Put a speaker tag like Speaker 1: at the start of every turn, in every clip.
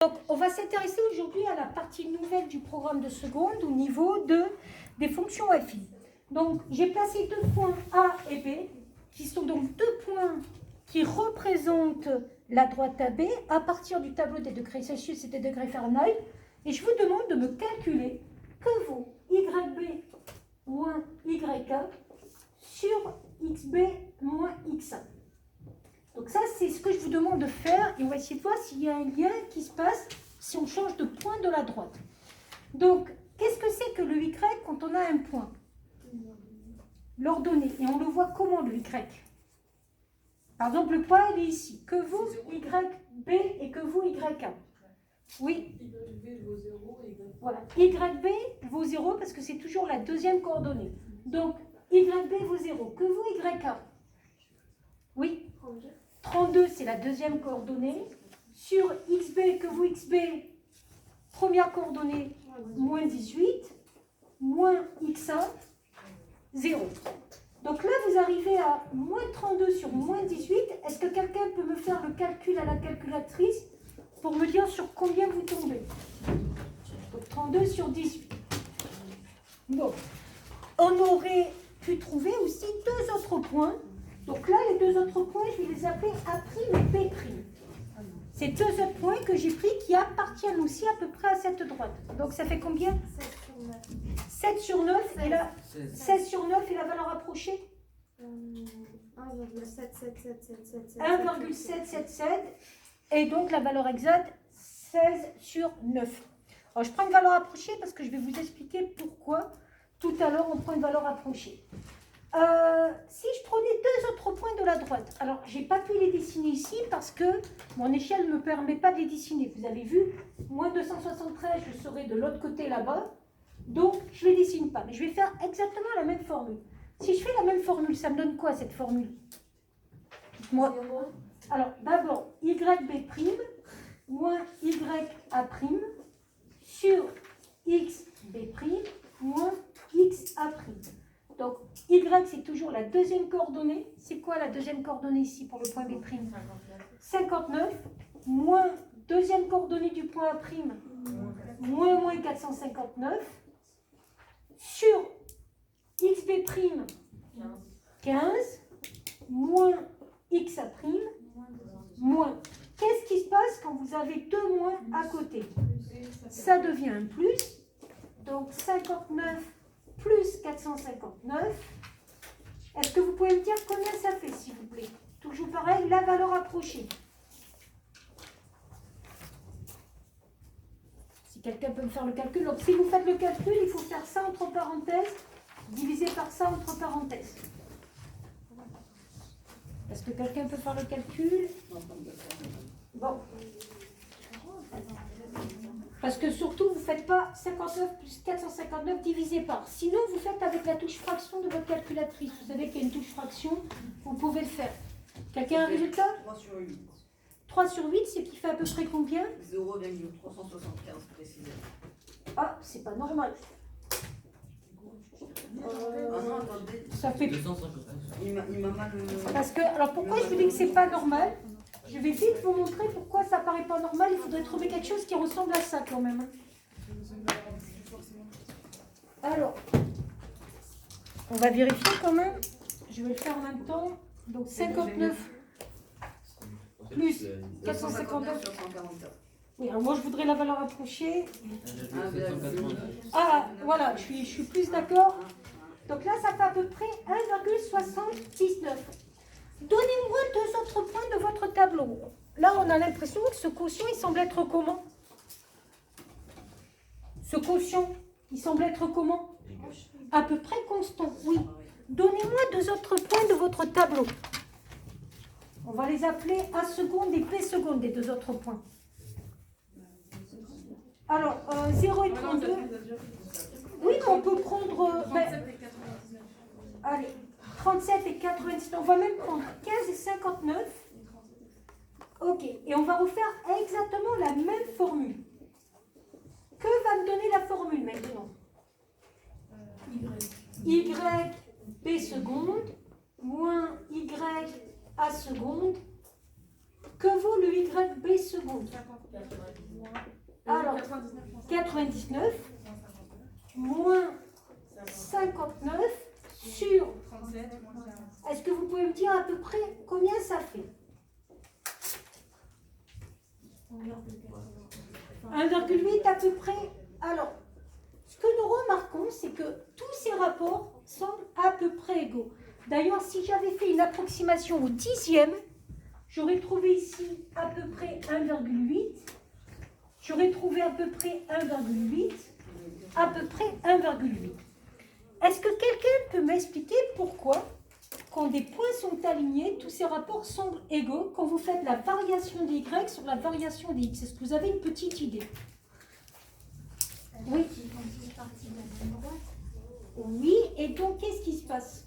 Speaker 1: Donc, on va s'intéresser aujourd'hui à la partie nouvelle du programme de seconde au niveau des fonctions FI. Donc, j'ai placé deux points A et B, qui sont donc deux points qui représentent la droite AB à partir du tableau des degrés Celsius et des degrés Fahrenheit. Et je vous demande de me calculer que vaut YB moins YA sur XB moins XA. Donc ça, c'est ce que je vous demande de faire et on va essayer de voir s'il y a un lien qui se passe si on change de point de la droite. Donc, qu'est-ce que c'est que le Y quand on a un point? L'ordonnée. Et on le voit comment, le Y? Par exemple, le point, il est ici. Que vaut YB et que vaut YA? Oui.
Speaker 2: YB vaut 0 et YB.
Speaker 1: Voilà. YB vaut 0 parce que c'est toujours la deuxième coordonnée. Donc, YB vaut 0. Que vaut YA? Oui. 32, c'est la deuxième coordonnée. Sur XB, que vaut XB? Première coordonnée, moins 18. Moins XA, 0. Donc là, vous arrivez à moins 32 sur moins 18. Est-ce que quelqu'un peut me faire le calcul à la calculatrice pour me dire sur combien vous tombez? Donc 32 sur 18. Bon. On aurait pu trouver aussi deux autres points. Donc là, les deux autres points, je vais les appeler A' et B'. C'est deux autres points que j'ai pris qui appartiennent aussi à peu près à cette droite. Donc ça fait combien? 7 sur 9 et la 16 sur 9 et la valeur approchée 1,777 et donc la valeur exacte 16 sur 9. Alors je prends une valeur approchée parce que je vais vous expliquer pourquoi tout à l'heure on prend une valeur approchée. Si je prenais deux autres points de la droite, alors j'ai pas pu les dessiner ici parce que mon échelle ne me permet pas de les dessiner. Vous avez vu, moins 273, je serai de l'autre côté là-bas, donc je ne les dessine pas. Mais je vais faire exactement la même formule. Si je fais la même formule, ça me donne quoi cette formule? Dites-moi. Alors d'abord, YB' moins YA' sur XB' moins XA'. Donc, Y, c'est toujours la deuxième coordonnée. C'est quoi la deuxième coordonnée ici pour le point B'? 59, moins deuxième coordonnée du point A', moins 459, sur XB', 15, moins XA', moins. Qu'est-ce qui se passe quand vous avez deux moins à côté? Ça devient un plus. Donc, 59 plus 459. Est-ce que vous pouvez me dire combien ça fait, s'il vous plaît? Toujours pareil, la valeur approchée. Si quelqu'un peut me faire le calcul. Donc, si vous faites le calcul, il faut faire ça entre parenthèses, divisé par ça entre parenthèses. Est-ce que quelqu'un peut faire le calcul? Bon. Parce que surtout, vous ne faites pas 59 plus 459 divisé par. Sinon, vous faites avec la touche fraction de votre calculatrice. Vous savez qu'il y a une touche fraction, vous pouvez le faire. Quelqu'un a un résultat?
Speaker 3: 3 sur 8.
Speaker 1: 3 sur 8, c'est qui fait à peu près combien?
Speaker 3: 0,375 précisément.
Speaker 1: Ah, c'est pas normal.
Speaker 3: Ah non, attendez.
Speaker 1: Ça fait...
Speaker 4: 250.
Speaker 3: Il m'a mal...
Speaker 1: Parce que, alors pourquoi je vous dis que c'est pas normal? Je vais vite vous montrer pourquoi ça paraît pas normal. Il faudrait trouver quelque chose qui ressemble à ça quand même. Alors, on va vérifier quand même. Je vais le faire en même temps. Donc 59 plus 459
Speaker 3: sur 144.
Speaker 1: Oui, alors moi je voudrais la valeur approchée.
Speaker 4: 780.
Speaker 1: Ah, voilà, je suis plus d'accord. Donc là, ça fait à peu près 1,79. Donnez-moi deux autres points de votre tableau. Là, on a l'impression que ce quotient, il semble être comment? Ce quotient, il semble être comment? À peu près constant, oui. Donnez-moi deux autres points de votre tableau. On va les appeler A seconde et B seconde, les deux autres points. Alors, 0 et 32. Oui, mais on peut prendre... allez, 37 et 97. On va même prendre 15 et 59. Ok, et on va refaire exactement la même formule. Que va me donner la formule maintenant? Y B seconde moins Y A seconde. Que vaut le YB seconde? 99 moins 59 sur... Est-ce que vous pouvez me dire à peu près combien ça fait? 1,8 à peu près. Alors, ce que nous remarquons, c'est que tous ces rapports semblent à peu près égaux. D'ailleurs, si j'avais fait une approximation au dixième, j'aurais trouvé ici à peu près 1,8. J'aurais trouvé à peu près 1,8. À peu près 1,8. Est-ce que quelqu'un peut m'expliquer pourquoi, quand des points sont alignés, tous ces rapports semblent égaux quand vous faites la variation des Y sur la variation des X? Est-ce que vous avez une petite idée? Oui. Oui, et donc qu'est-ce qui se passe?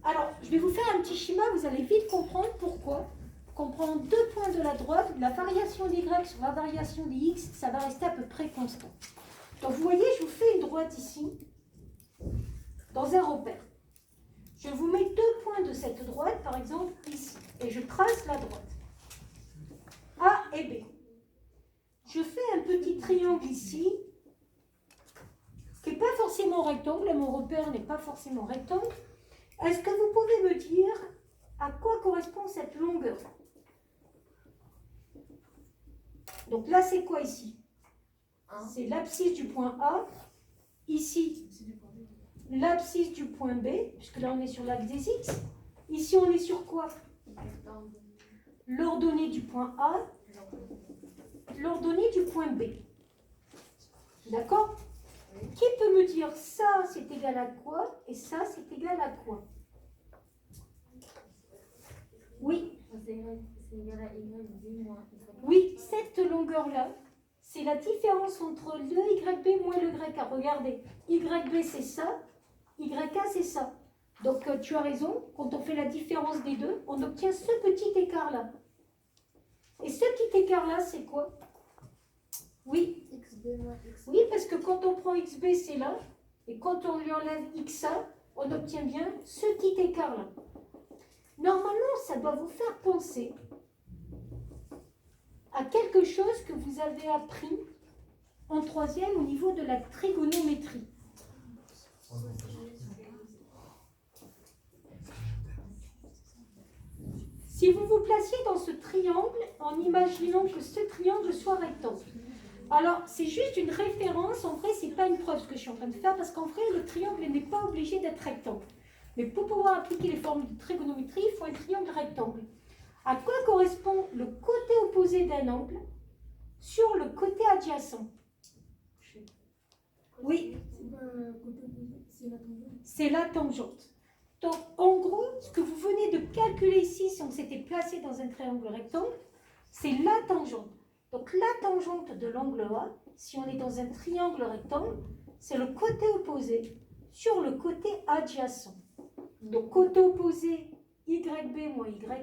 Speaker 1: Alors, je vais vous faire un petit schéma, vous allez vite comprendre pourquoi. Quand on prend deux points de la droite, la variation des Y sur la variation des X, ça va rester à peu près constant. Donc vous voyez, je vous fais une droite ici, dans un repère. Je vous mets deux points de cette droite, par exemple ici, et je trace la droite. A et B. Je fais un petit triangle ici, qui n'est pas forcément rectangle, mon repère n'est pas forcément rectangle. Est-ce que vous pouvez me dire à quoi correspond cette longueur? Donc là, c'est quoi ici? C'est l'abscisse du point A. Ici, l'abscisse du point B, puisque là, on est sur l'axe des X. Ici, on est sur quoi? L'ordonnée du point A, l'ordonnée du point B. D'accord? Qui peut me dire ça, c'est égal à quoi? Et ça, c'est égal à quoi? Oui. Oui, cette longueur-là, c'est la différence entre le YB moins le YA. Regardez, YB c'est ça, YA c'est ça. Donc tu as raison, quand on fait la différence des deux, on obtient ce petit écart-là. Et ce petit écart-là, c'est quoi? Oui. Oui, parce que quand on prend XB, c'est là, et quand on lui enlève XA, on obtient bien ce petit écart-là. Normalement, ça doit vous faire penser à quelque chose que vous avez appris en troisième au niveau de la trigonométrie. Si vous vous placiez dans ce triangle en imaginant que ce triangle soit rectangle. Alors, c'est juste une référence, en vrai, ce n'est pas une preuve ce que je suis en train de faire, parce qu'en vrai, le triangle n'est pas obligé d'être rectangle. Mais pour pouvoir appliquer les formules de trigonométrie, il faut un triangle rectangle. À quoi correspond le côté opposé d'un angle sur le côté adjacent? Oui. C'est la tangente. Donc, en gros, ce que vous venez de calculer ici, si on s'était placé dans un triangle rectangle, c'est la tangente. Donc, la tangente de l'angle A, si on est dans un triangle rectangle, c'est le côté opposé sur le côté adjacent. Donc, côté opposé, YB moins YA,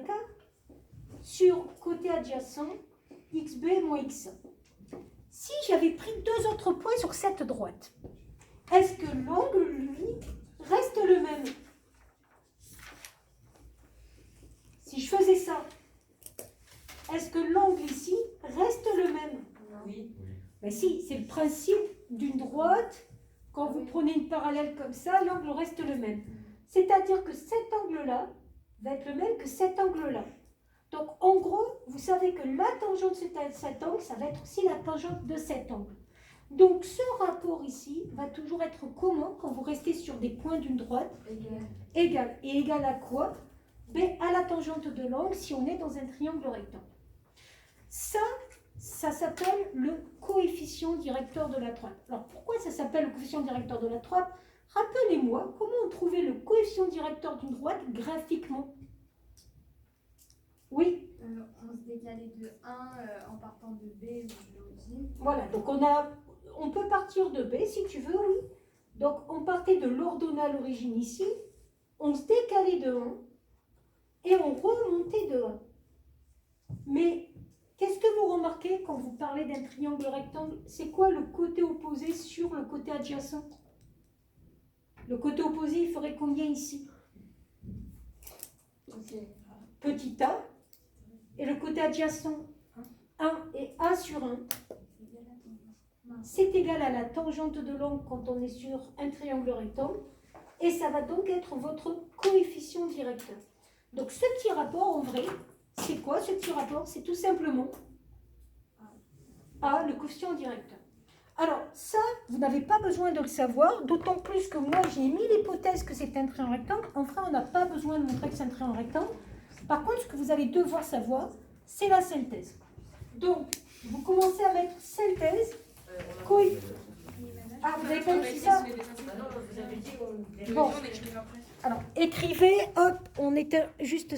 Speaker 1: sur côté adjacent, XB moins XA. Si j'avais pris deux autres points sur cette droite, est-ce que l'angle, lui, reste le même? Si je faisais ça, est-ce que l'angle ici reste le même?
Speaker 3: Oui.
Speaker 1: Ben si, c'est le principe d'une droite. Quand vous prenez une parallèle comme ça, l'angle reste le même. C'est-à-dire que cet angle-là va être le même que cet angle-là. Donc, en gros, vous savez que la tangente de cet angle, ça va être aussi la tangente de cet angle. Donc, ce rapport ici va toujours être comment quand vous restez sur des points d'une droite? Égal. Et égal à quoi? Ben, à la tangente de l'angle si on est dans un triangle rectangle. Ça s'appelle le coefficient directeur de la droite. Alors, pourquoi ça s'appelle le coefficient directeur de la droite? Rappelez-moi, comment on trouvait le coefficient directeur d'une droite graphiquement? Oui.
Speaker 5: On se décalait de 1 en partant de B ou de l'origine.
Speaker 1: Voilà, donc on peut partir de B si tu veux, oui. Donc on partait de l'ordonnée à l'origine ici, on se décalait de 1 et on remontait de 1. Mais qu'est-ce que vous remarquez quand vous parlez d'un triangle rectangle? C'est quoi le côté opposé sur le côté adjacent? Le côté opposé, il ferait combien ici? Petit a. Et le côté adjacent, 1 et a sur 1. c'est égal à la tangente de l'angle quand on est sur un triangle rectangle. Et ça va donc être votre coefficient directeur. Donc ce petit rapport, en vrai, c'est quoi ce petit rapport? C'est tout simplement A, le coefficient directeur. Alors ça, vous n'avez pas besoin de le savoir, d'autant plus que moi j'ai mis l'hypothèse que c'est un triangle rectangle. En vrai, on n'a pas besoin de montrer que c'est un triangle rectangle. Par contre, ce que vous allez devoir savoir, c'est la synthèse. Donc, vous commencez à mettre synthèse, coefficient. Ah, vous avez pas écrit ça?
Speaker 3: Ah non, vous avez dit qu'on
Speaker 1: Bon. Alors, écrivez, hop, on était juste